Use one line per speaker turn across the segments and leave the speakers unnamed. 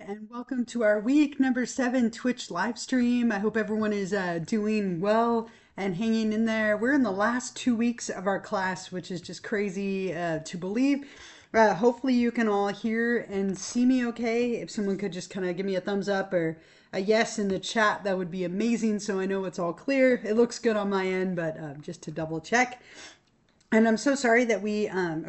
And welcome to our week number 7 Twitch live stream. I hope everyone is doing well and hanging in there. We're in the last 2 weeks of our class, which is just crazy to believe. Hopefully you can all hear and see me okay. If someone could just kind of give me a thumbs up or a yes in the chat, that would be amazing so I know it's all clear. It looks good on my end, but just to double check. And I'm so sorry that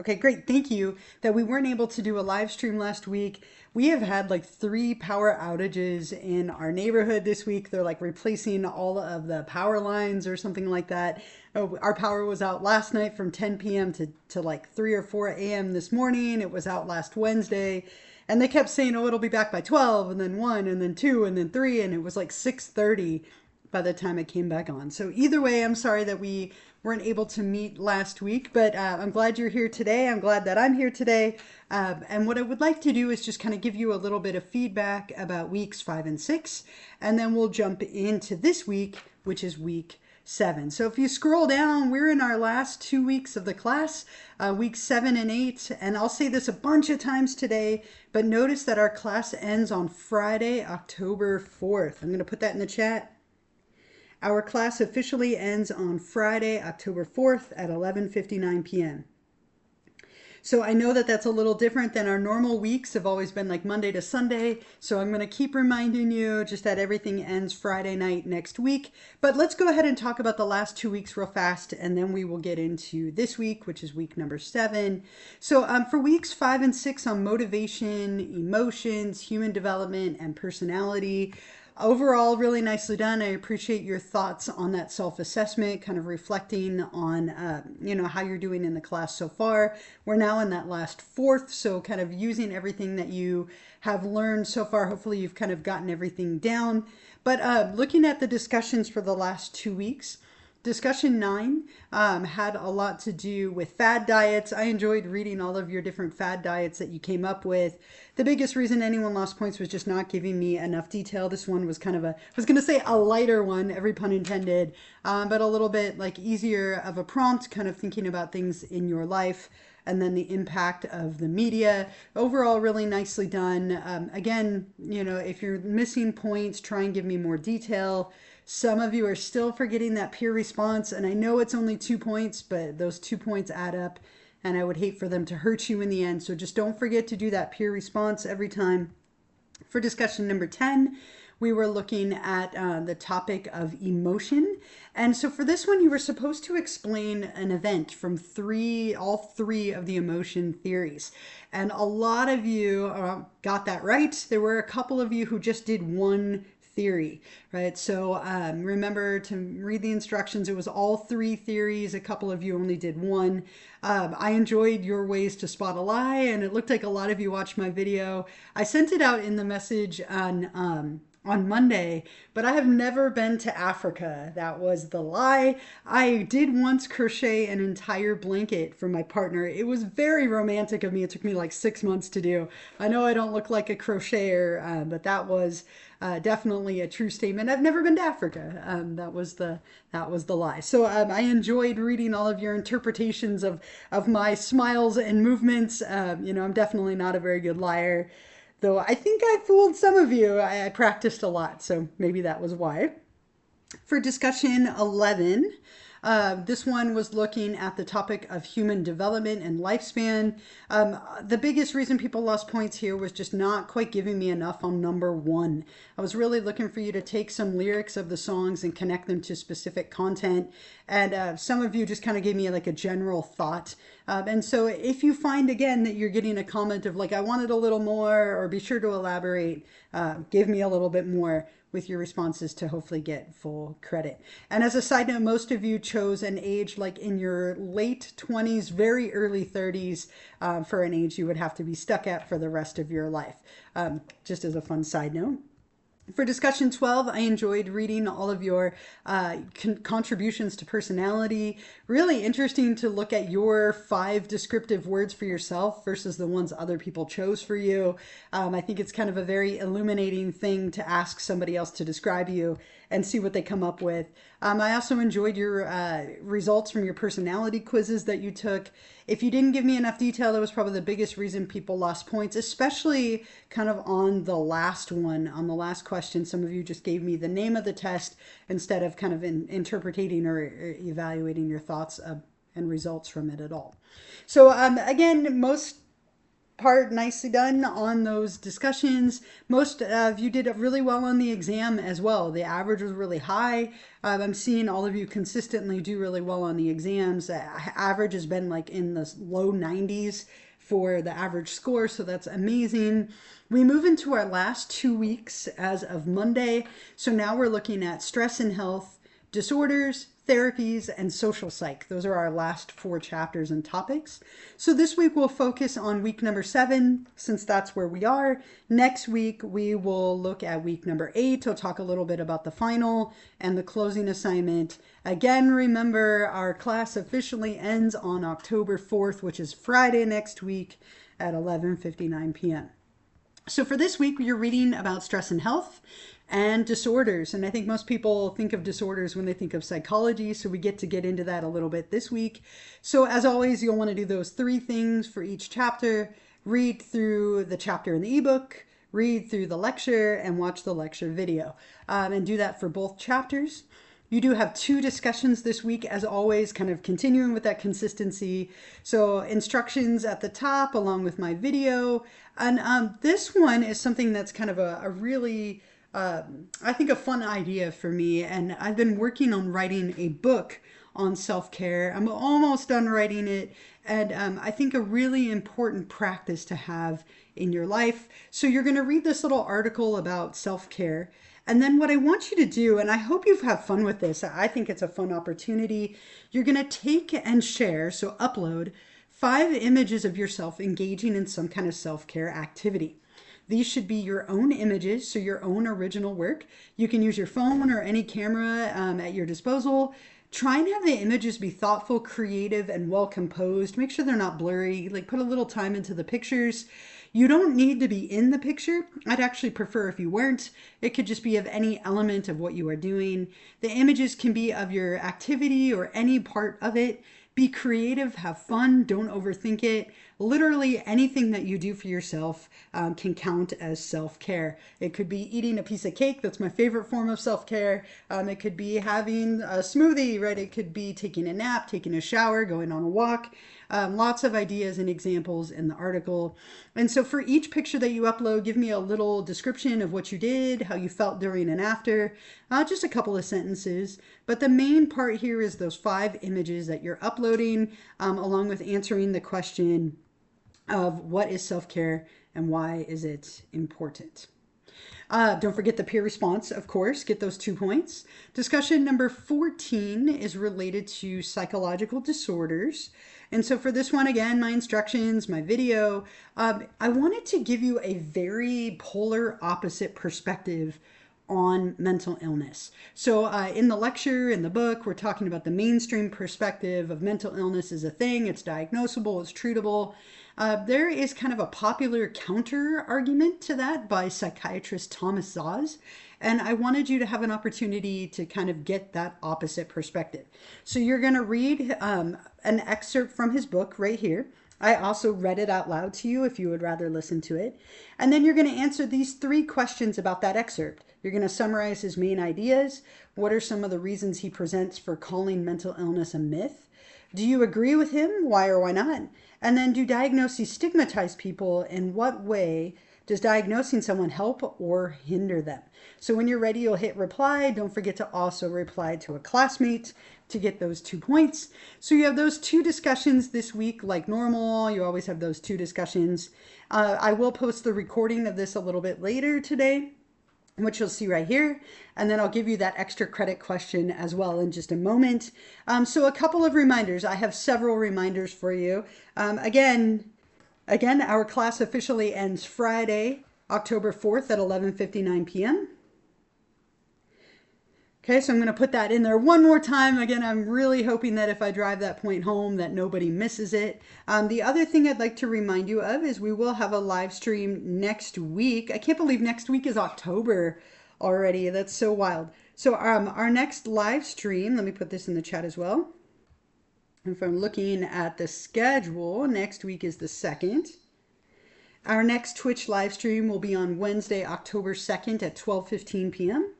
okay, great, thank you, that we weren't able to do a live stream last week. We have had like 3 power outages in our neighborhood this week. They're like replacing all of the power lines or something like that. Oh, our power was out last night from 10 p.m. to like 3 or 4 a.m. this morning. It was out last Wednesday. And they kept saying, oh, it'll be back by 12, and then 1, and then 2, and then 3, and it was like 6:30 by the time it came back on. So either way, I'm sorry that we weren't able to meet last week, but I'm glad you're here today. I'm glad that I'm here today. And what I would like to do is just kind of give you a little bit of feedback about weeks 5 and 6, and then we'll jump into this week, which is week 7. So if you scroll down, we're in our last 2 weeks of the class, weeks 7 and 8. And I'll say this a bunch of times today, but notice that our class ends on Friday, October 4th. I'm going to put that in the chat. Our class officially ends on Friday, October 4th at 11:59 p.m. So I know that that's a little different than our normal weeks have always been like Monday to Sunday. So I'm going to keep reminding you just that everything ends Friday night next week. But let's go ahead and talk about the last 2 weeks real fast, and then we will get into this week, which is week number 7. So for weeks 5 and 6 on motivation, emotions, human development, and personality, overall, really nicely done. I appreciate your thoughts on that self-assessment, kind of reflecting on, how you're doing in the class so far. We're now in that last fourth, so kind of using everything that you have learned so far. Hopefully you've kind of gotten everything down. But looking at the discussions for the last 2 weeks, Discussion 9 had a lot to do with fad diets. I enjoyed reading all of your different fad diets that you came up with. The biggest reason anyone lost points was just not giving me enough detail. This one was kind of I was going to say a lighter one, every pun intended, but a little bit like easier of a prompt, kind of thinking about things in your life and then the impact of the media. Overall, really nicely done. Again, if you're missing points, try and give me more detail. Some of you are still forgetting that peer response, and I know it's only 2 points, but those 2 points add up, and I would hate for them to hurt you in the end. So just don't forget to do that peer response every time. For discussion number 10, we were looking at the topic of emotion. And so for this one, you were supposed to explain an event from all three of the emotion theories. And a lot of you got that right. There were a couple of you who just did one theory, right? So remember to read the instructions. It was all 3 theories. A couple of you only did one. I enjoyed your ways to spot a lie, and it looked like a lot of you watched my video. I sent it out in the message on Monday, but I have never been to Africa. That was the lie. I did once crochet an entire blanket for my partner. It was very romantic of me. It took me like 6 months to do. I know I don't look like a crocheter, but that was definitely a true statement. I've never been to Africa. That was the lie. So I enjoyed reading all of your interpretations of my smiles and movements. I'm definitely not a very good liar. Though I think I fooled some of you. I practiced a lot, so maybe that was why. For discussion 11, this one was looking at the topic of human development and lifespan. The biggest reason people lost points here was just not quite giving me enough on number 1. I was really looking for you to take some lyrics of the songs and connect them to specific content. And some of you just kind of gave me like a general thought. And so if you find again that you're getting a comment of like, I wanted a little more, or be sure to elaborate, give me a little bit more with your responses to hopefully get full credit. And as a side note, most of you chose an age like in your late 20s, very early 30s for an age you would have to be stuck at for the rest of your life. Just as a fun side note. For discussion 12, I enjoyed reading all of your contributions to personality. Really interesting to look at your 5 descriptive words for yourself versus the ones other people chose for you. I think it's kind of a very illuminating thing to ask somebody else to describe you and see what they come up with. I also enjoyed your results from your personality quizzes that you took. If you didn't give me enough detail, that was probably the biggest reason people lost points, especially kind of on the last one, on the last question. Some of you just gave me the name of the test instead of kind of interpreting or evaluating your thoughts and results from it at all. So again, most part nicely done on those discussions. Most of you did really well on the exam as well. The average was really high. I'm seeing all of you consistently do really well on the exams. Average has been like in the low 90s for the average score, so that's amazing. We move into our last 2 weeks as of Monday. So now we're looking at stress and health disorders, therapies, and social psych. Those are our last 4 chapters and topics. So this week we'll focus on week number 7, since that's where we are. Next week we will look at week number 8. I'll talk a little bit about the final and the closing assignment. Again, remember our class officially ends on October 4th, which is Friday next week at 11:59 p.m. So for this week, you're reading about stress and health and disorders. And I think most people think of disorders when they think of psychology. So we get into that a little bit this week. So as always, you'll want to do those 3 things for each chapter. Read through the chapter in the ebook, read through the lecture, and watch the lecture video. And do that for both chapters. You do have 2 discussions this week, as always, kind of continuing with that consistency. So instructions at the top along with my video. And this one is something that's kind of a really, I think, a fun idea for me. And I've been working on writing a book on self-care. I'm almost done writing it. And I think a really important practice to have in your life. So you're going to read this little article about self-care. And then what I want you to do, and I hope you've had fun with this, I think it's a fun opportunity, you're going to take and share, so upload, 5 images of yourself engaging in some kind of self-care activity. These should be your own images, so your own original work. You can use your phone or any camera at your disposal. Try and have the images be thoughtful, creative, and well composed. Make sure they're not blurry. Like, put a little time into the pictures. You don't need to be in the picture. I'd actually prefer if you weren't. It could just be of any element of what you are doing. The images can be of your activity or any part of it. Be creative, have fun, don't overthink it. Literally anything that you do for yourself can count as self-care. It could be eating a piece of cake. That's my favorite form of self-care. It could be having a smoothie, right? It could be taking a nap, taking a shower, going on a walk. Lots of ideas and examples in the article. And so for each picture that you upload, give me a little description of what you did, how you felt during and after, just a couple of sentences. But the main part here is those 5 images that you're uploading, along with answering the question of what is self-care and why is it important. Don't forget the peer response, of course. Get those 2 points. Discussion number 14 is related to psychological disorders. And so for this one, again, my instructions, my video, I wanted to give you a very polar opposite perspective on mental illness. So in the lecture, in the book, we're talking about the mainstream perspective of mental illness as a thing. It's diagnosable, it's treatable. There is kind of a popular counter argument to that by psychiatrist Thomas Szasz. And I wanted you to have an opportunity to kind of get that opposite perspective. So you're going to read an excerpt from his book right here. I also read it out loud to you if you would rather listen to it. And then you're going to answer these 3 questions about that excerpt. You're going to summarize his main ideas. What are some of the reasons he presents for calling mental illness a myth? Do you agree with him? Why or why not? And then, do diagnoses stigmatize people? In what way does diagnosing someone help or hinder them? So when you're ready, you'll hit reply. Don't forget to also reply to a classmate to get those 2 points. So you have those 2 discussions this week like normal. You always have those 2 discussions. I will post the recording of this a little bit later today, which you'll see right here. And then I'll give you that extra credit question as well in just a moment. So a couple of reminders. I have several reminders for you. Again, our class officially ends Friday, October 4th at 11:59 p.m. Okay, so I'm going to put that in there one more time. Again, I'm really hoping that if I drive that point home that nobody misses it. The other thing I'd like to remind you of is we will have a live stream next week. I can't believe next week is October already. That's so wild. So our next live stream, let me put this in the chat as well. If I'm looking at the schedule, next week is the 2nd. Our next Twitch live stream will be on Wednesday, October 2nd at 12:15 p.m.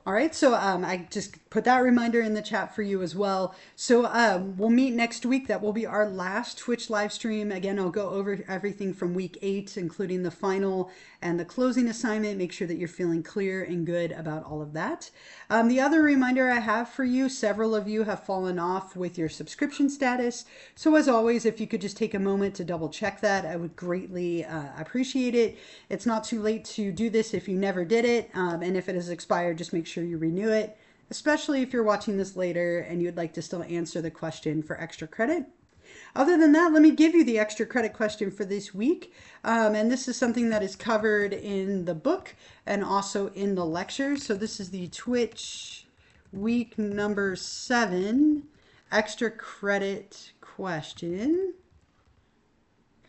All right, so I just put that reminder in the chat for you as well. So we'll meet next week. That will be our last Twitch live stream. Again, I'll go over everything from week 8, including the final and the closing assignment. Make sure that you're feeling clear and good about all of that. The other reminder I have for you, several of you have fallen off with your subscription status. So as always, if you could just take a moment to double check that, I would greatly appreciate it. It's not too late to do this if you never did it. And if it has expired, just make sure you renew it, especially if you're watching this later and you'd like to still answer the question for extra credit. Other than that, let me give you the extra credit question for this week. And this is something that is covered in the book and also in the lectures. So this is the Twitch week number 7 extra credit question.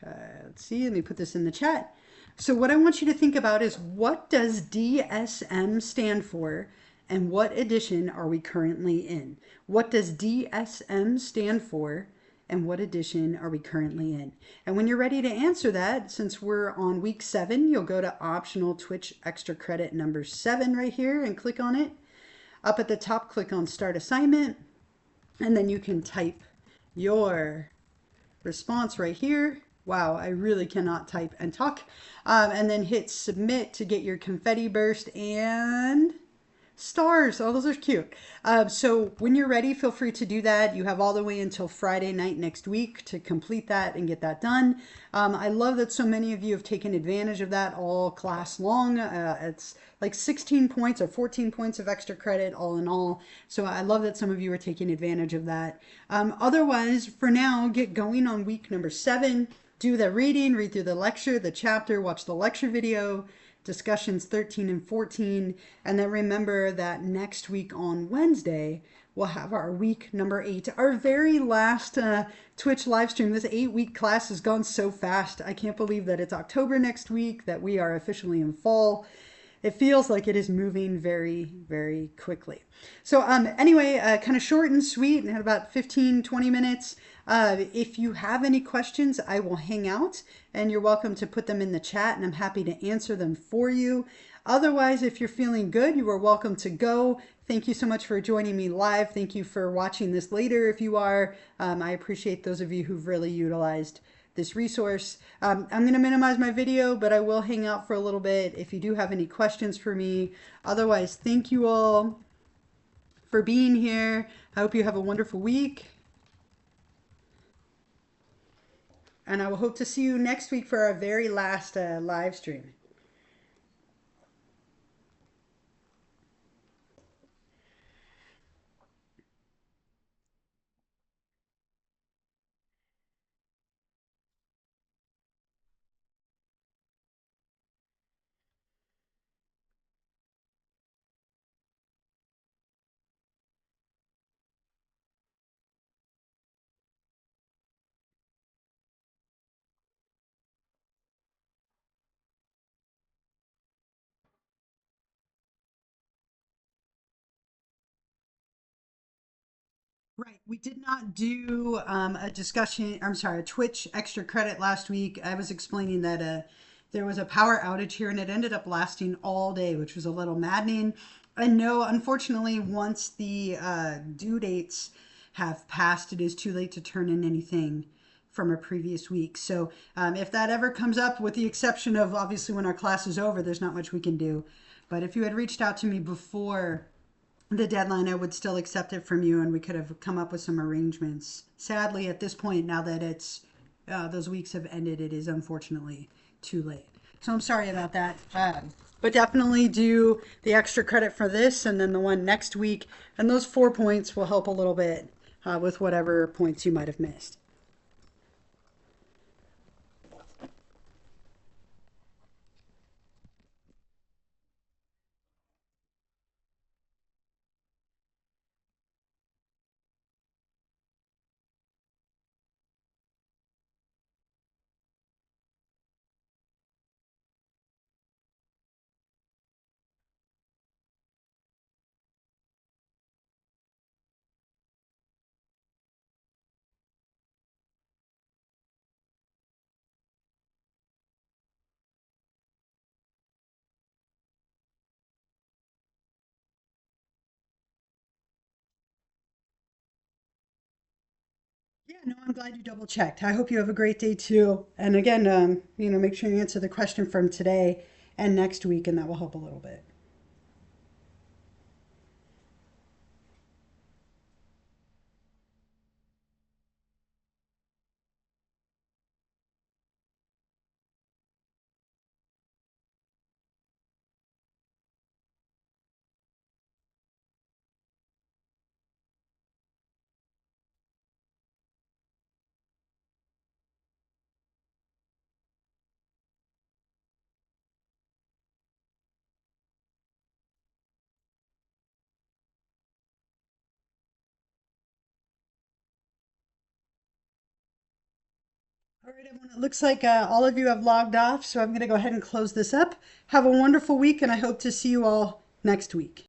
Okay, let's see, let me put this in the chat. So what I want you to think about is, what does DSM stand for and what edition are we currently in? What does DSM stand for and what edition are we currently in? And when you're ready to answer that, since we're on week 7, you'll go to optional Twitch extra credit number 7 right here and click on it. Up at the top, click on start assignment, and then you can type your response right here. Wow, I really cannot type and talk. And then hit submit to get your confetti burst and stars. Oh, those are cute. So when you're ready, feel free to do that. You have all the way until Friday night next week to complete that and get that done. I love that so many of you have taken advantage of that all class long. It's like 16 points or 14 points of extra credit all in all. So I love that some of you are taking advantage of that. Otherwise, for now, get going on week number 7. Do the reading, read through the lecture, the chapter, watch the lecture video, discussions 13 and 14. And then remember that next week on Wednesday, we'll have our week number 8, our very last Twitch live stream. This 8-week class has gone so fast. I can't believe that it's October next week, that we are officially in fall. It feels like it is moving very, very quickly. So anyway, kind of short and sweet, and had about 15, 20 minutes. If you have any questions, I will hang out, and you're welcome to put them in the chat, and I'm happy to answer them for you. Otherwise, if you're feeling good, you are welcome to go. Thank you so much for joining me live. Thank you for watching this later if you are. I appreciate those of you who've really utilized this resource. I'm going to minimize my video, but I will hang out for a little bit if you do have any questions for me. Otherwise, thank you all for being here. I hope you have a wonderful week. And I will hope to see you next week for our very last live stream. Right. We did not do a discussion, I'm sorry, a Twitch extra credit last week. I was explaining that there was a power outage here and it ended up lasting all day, which was a little maddening. And no, unfortunately, once the due dates have passed, it is too late to turn in anything from a previous week. So if that ever comes up, with the exception of obviously when our class is over, there's not much we can do. But if you had reached out to me before the deadline, I would still accept it from you and we could have come up with some arrangements. Sadly, at this point, now that it's those weeks have ended, it is unfortunately too late. So I'm sorry about that. But definitely do the extra credit for this and then the one next week. And those 4 points will help a little bit with whatever points you might have missed. Yeah, no, I'm glad you double checked. I hope you have a great day too. And again, make sure you answer the question from today and next week, and that will help a little bit. All right, everyone. It looks like all of you have logged off, so I'm going to go ahead and close this up. Have a wonderful week, and I hope to see you all next week.